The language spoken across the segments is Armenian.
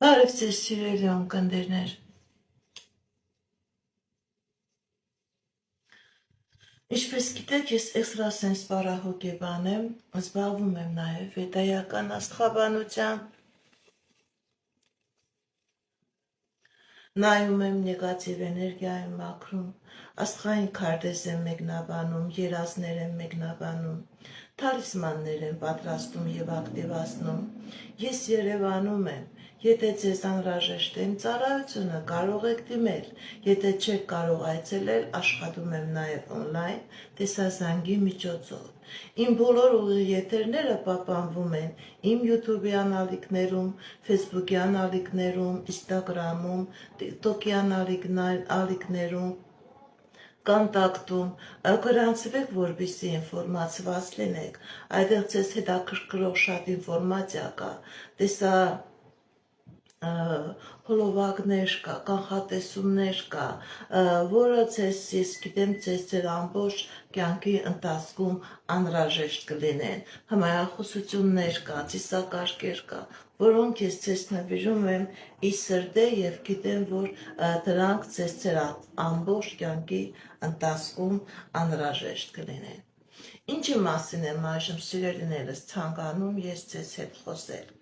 Բարև ձեզ սիրելի ունկնդիրներ։ Ինչպես գիտեք, ես էքստրասենս պարահոգեբան եմ, զբաղվում եմ նաև վեդայական աստղաբանությամբ, նայում եմ նեգատիվ էներգիայում մաքրում, աստղային քարտեզ եմ մեկնաբանում, երազներ եմ մեկնաբանում, թալիսմաններ եմ պատրաստում և ակտիվացնում։ Ես Երևանում եմ։ Եթե ձեզ անհրաժեշտ է իմ ծառայությունը, կարող եք դիմել։ Եթե չեք կարող այցելել, աշխատում եմ նաև օնլայն տեսազանգի միջոցով։ Իմ բոլոր ուղիղեթերները պահպանվում են իմ YouTube-յան ալիքներում, Facebook-յան ալիքներում, Instagram-ում, TikTok-յան ալիքներում, կոնտակտում, գրանցվեք, որպեսզի ինֆորմացված լինեք։ Այդտեղ ձեզ հետաքրքրող շատ ինֆորմացիա կա, տեսա հոլովակներ կա, կանխատեսումներ կա, որը ես գիտեմ ձեր ամբողջ կյանքի ընթացքում անհրաժեշտ կլինեն։ Հմայախոսություններ կա, ծիսակարգեր կա, որոնք ես ձեզ նվիրում եմ ի սրտե եւ գիտեմ, որ դրանք ձեր ամբողջ կյանքի ընթացքում անհրաժեշտ կլինեն։ Ինչի մասին եմ այժմ սիրելիներս ցանկանում ես ձեզ հետ խոսել։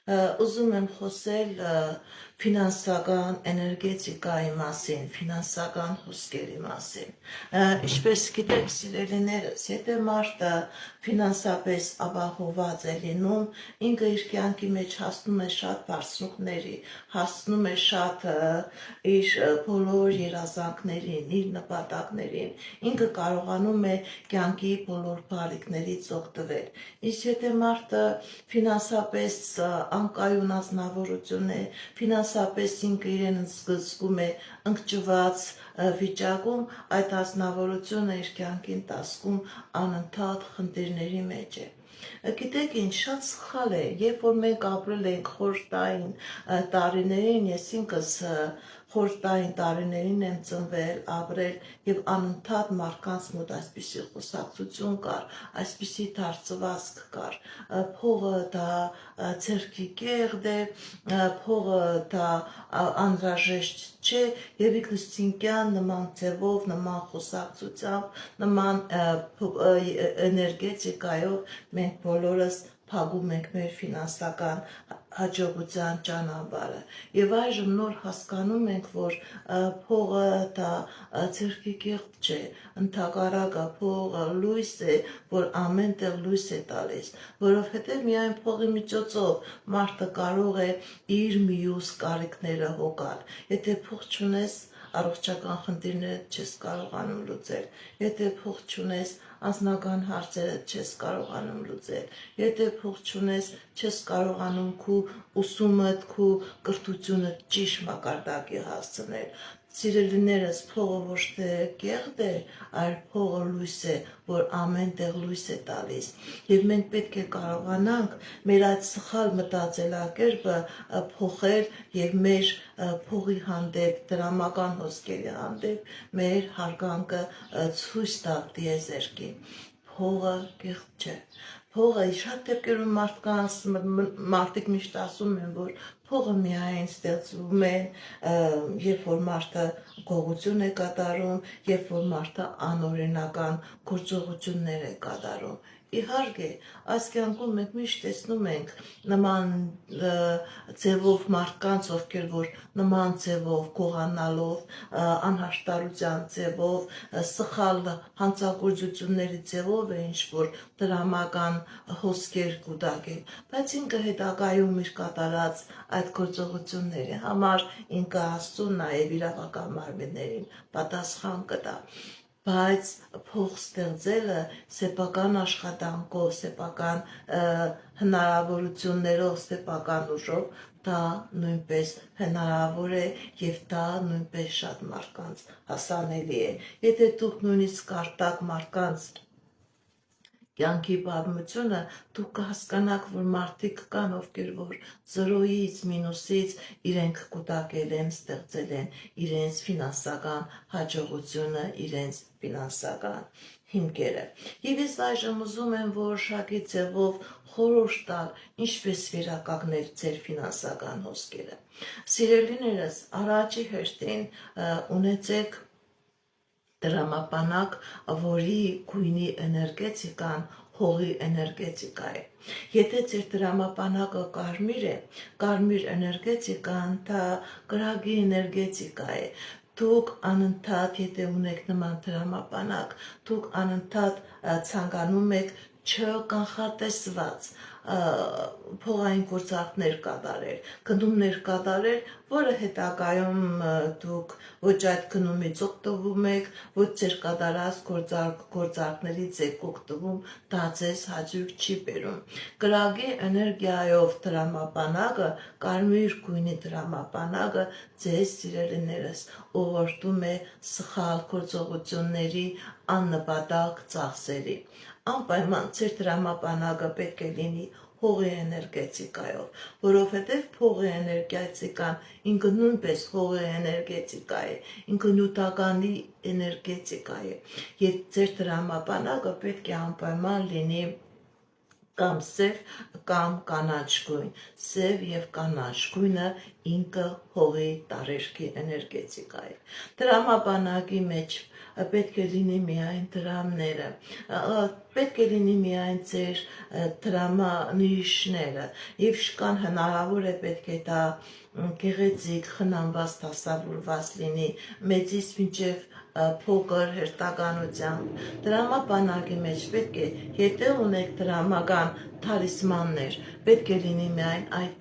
Ուզում եմ խոսել ֆինանսական էներգետիկայի մասին, ֆինանսական հոսքերի մասին։ Ինչպես գիտեք, սիրելիներս, եթե մարդը ֆինանսապես ապահովված է լինում, ինքը իր կյանքի մեջ հասնում է շատ բարձունքների, հասնում է շատ իր բոլոր երազանքներին, իր նպատակներին, ինքը կարողանում է կյանքի բոլոր բարիքներից օգտվել։ Իսկ եթե մարդը ֆինանսապես անկայուն ազնվորություն է, ֆինանսապես ինքը իրեն զգում է ընկճված վիճակում, այդ ազնվորությունը իր կյանքի ընթացքում անընդհատ խնդիրների մեջ է։ Գիտեք ինչ, շատ սխալ է, երբ որ մենք ապրել ենք խորհրդային տարիներին, ես ինքս խորհրդային տարիներին եմ ծնվել, ապրել եւ անընդհատ մարդկանց մոտ այսպիսի խոսակցություն կար, այսպիսի դարձվածք կար, փողը դա ցերքի կեղդ է, փողը դա անհրաժեշտ չէ եւ ինքնստինքյան նման ձևով, նման խոսակցությամբ, նման էներգետիկայով մենք բոլորս փակում ենք մեր ֆինանսական հաջողության ճանապարհը եւ այժմ նոր հասկանում ենք, որ փողը դա ցերքի կեղտ չէ, ընդհակառակը փողը լույս է, որ ամենտեղ լույս է տալիս, որովհետեւ միայն փողի միջոցով մարդը կարող է իր մյուս կարիքները հոգալ։ Եթե փող չունես, առողջական խնդիրները չես կարողանում լուծել։ Եթե փող չունես, անձնական հարցերը չես կարողանում լուծել։ Եթե փող չունես, չես կարողանում քո ուսումդ, քո կրթությունը ճիշտ մակարդակի հասցնել։ Սիրելիներս, փողը ոչ թե կեղտ է, այլ փողը լույս է, որ ամենտեղ լույս է տալիս։ Եվ մենք պետք է կարողանանք մեր այդ սխալ մտածելակերպը փոխել եւ մեր փողի հանդեպ, դրամական հոսքերի հանդեպ մեր հարգանքը ցույց տալ դիեզերքին։ Փողը կեղտ չէ։ Փողը շատ դեպքերում մարդիկ միշտ ասում են, որ փողը միայն ստեղծվում է, երբ որ մարդը գողություն է կատարում, երբ որ մարդը անօրինական գործողություններ է կատարում։ Իհարկե, այս կյանքում մենք միշտ տեսնում ենք նման ձևով մարդկանց, ովքեր որ նման ձևով գողանալով, անհաշտարության ձևով, սխալ հանցագործությունների ձևով է ինչ-որ դրամական հոսքեր կուտակել, բայց ինքը հետագայում իր կատարած այդ գործողությունների համար ինքը Աստծուն նաև իրավական մարմիններին պատասխան կտա։ Բայց փող ստեղծելը սեփական աշխատանքով, սեփական հնարավորություններով, սեփական ուժով դա նույնպես հնարավոր է եւ դա նույնպես շատ մարդկանց հասանելի է։ Եթե դուք նույնիսկ արտակ մարդկանց կյանքի պատմությունը, դուք կհասկանաք, որ մարդիկ կան, ովքեր որ 0-ից, մինուսից իրենք կուտակել են, ստեղծել են իրենց ֆինանսական հաջողությունը, իրենց ֆինանսական հիմքերը։ Եվ ես այժմ ուզում եմ որոշակի ձևով խորհուրդ տալ, ինչպես վերականգնել ձեր ֆինանսական հոսքերը։ Սիրելիներս, առաջի հերթին ունեցեք դրամապանակ, որի գույնի էներգետիկան հողի էներգետիկա է։ Եթե ձեր դրամապանակը կարմիր է, կարմիր էներգետիկան դա կրագի էներգետիկա է։ Դուք անընդհատ, եթե ունեք նման դրամապանակ, դուք անընդհատ ցանկանում եք չկանխատեսված փողային գործարքներ կատարել, գնումներ կատարել, որը հետագայում դուք ոչ այդ գնումից օգտվում եք, ոչ ձեր կատարած գործարքներից եք օգտվում, դա ձեզ հաճույք չի բերում։ Կրագի էներգիայով դրամապանակը, կարմիր գույնի դրամապանակը ձեզ սիրելիներս ուղղորդում է սխալ գործողությունների աննպատակ ծախսերի։ Անպայման ձեր դրամապանակը պետք է լինի հողի էներգետիկայով, որովհետև փողի էներգետիկան ինքը նույնպես հողի էներգետիկա է, ինքը նյութականի էներգետիկա է, եւ ձեր դրամապանակը պետք է անպայման լինի կամ սև կամ կանաչ գույն։ Սև եւ կանաչ գույնը ինքը հողի տարերքի էներգետիկա է։ Դրամապանակի մեջ պետք է լինի միայն դրամները, պետք է լինի միայն ձեր դրամանիշները, եւ շքան հնարավոր է պետք է դա գեղեցիկ, խնամված, դասավորված լինի, մեծից մինչև փոքր հերթականությամբ։ Դրամապանակի մեջ պետք է, եթե ունեք դրամական թալիսմաններ, պետք է լինի միայն այդ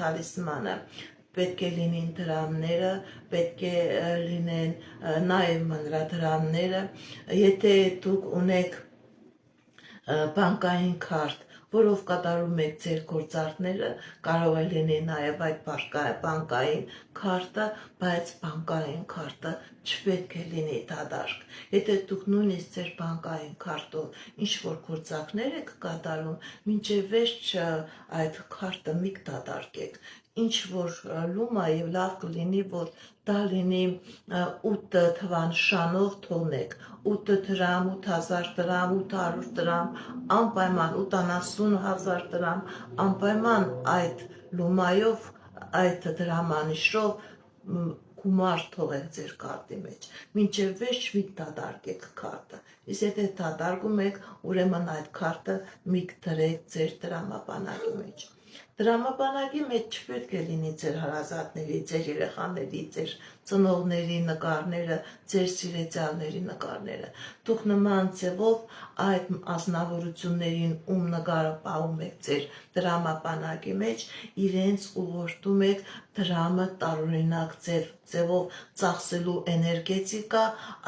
թալիսմանը, պետք է լինին դրամները, պետք է լինեն նաև մնրադրամները, եթե դուք ունեք բանկային քարտ, որով կատարում եք ձեր գործարքները, կարող է լինի նաև այդ բանկային քարտը, բայց բանկային քարտը չպետք է լինի դատարկ։ Եթե դուք նույնիսկ ձեր բանկային քարտով ինչ-որ գործարքներ եք կատարում, մինչև վերջ այդ քարտը մի դատարկեք, ինչ որ լումա եւ լավ կլինի, որ դա լինի 8 թվանշանով թողնեք, 8 դրամ, 8000 դրամ, 800 դրամ, անպայման 80,000 դրամ, անպայման այդ լումայով, այդ դրամանիշով գումար թողեք ձեր քարտի մեջ, մինչև վերջ մի դատարկեք քարտը, իսկ եթե դատարկում եք, ուրեմն այդ քարտը մի դրեք ձեր դրամապանակի մեջ։ Դրամապանակի մեջ չպետք է լինի ձեր հարազատների, ձեր երեխաների, ձեր ծնողների նկարները, ձեր սիրեցյալների նկարները։ Դուք նման ձևով այդ ազնվորություններին, ում նկարը պահում եք ձեր դրամապանակի մեջ, իրենց ուղղորդում եք դրամը տարօրինակ ձևով ծախսելու էներգետիկա,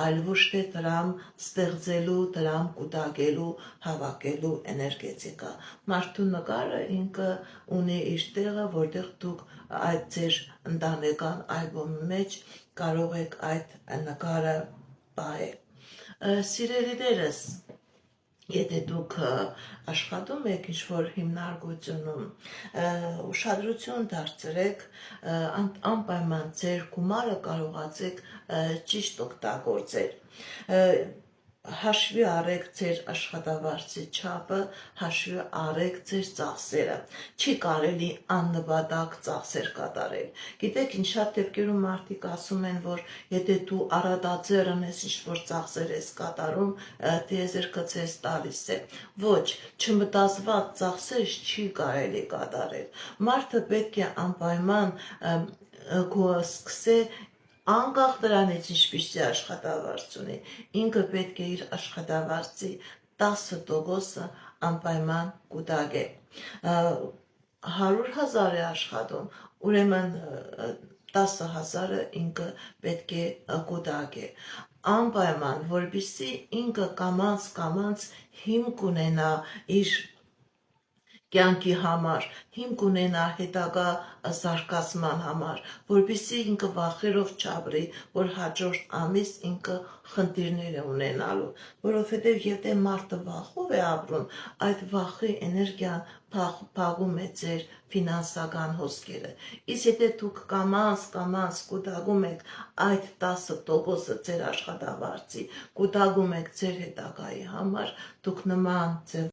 այլ ոչ թե դրամ ստեղծելու, դրամ կուտակելու, հավաքելու էներգետիկա։ Մարդու նկարը ինքը ունի իր տեղը, որտեղ դուք այդ ձեր ընտանեկան ալբոմի մեջ կարող եք այդ նկարը պահել։ Սիրելիներս, եթե դուք աշխատում եք ինչ-որ հիմնարկությունում, ուշադրություն դարձրեք, անպայման ձեր գումարը կարողացեք ճիշտ օգտագործել։ Հաշվի առեք ձեր աշխատավարձի չափը, հաշվի առեք ձեր ծախսերը։ Չի կարելի աննպատակ ծախսեր կատարել։ Գիտեք, ինչ շատ դեպքերում մարդիկ ասում են, որ եթե դու առատաձեռն ես ինչ-որ ծախսեր ես կատարում, տիեզերքը ձեզ տալիս է։ Ոչ, չմտածված ծախսեր չի կարելի կատարել։ Մարդը պետք է անպայման սկսե անկախ դրանից ինչպիսի աշխատավարձ ունի, ինքը պետք է իր աշխատավարձի 10% անպայման կուտակե։ 100,000 է աշխատում, ուրեմն 10,000-ը ինքը պետք է կուտակե։ Անպայման, որպեսզի ինքը կամաց հիմք ունենա իր կյանքի համար, հիմք ունենա հետագա զարգացման համար, որպեսզի ինքը վախերով չապրի, որ հաջորդ ամիս ինքը խնդիրներ է ունենալու, որովհետև եթե մարդը վախով է ապրում, այդ վախի էներգիան փակում է ձեր ֆինանսական հոսքերը։ Իսկ եթե դուք կամաց կուտակում եք այդ 10%-ը ձեր աշխատավարձի, կուտակում եք ձեր հետագայի համար, դուք նման ձև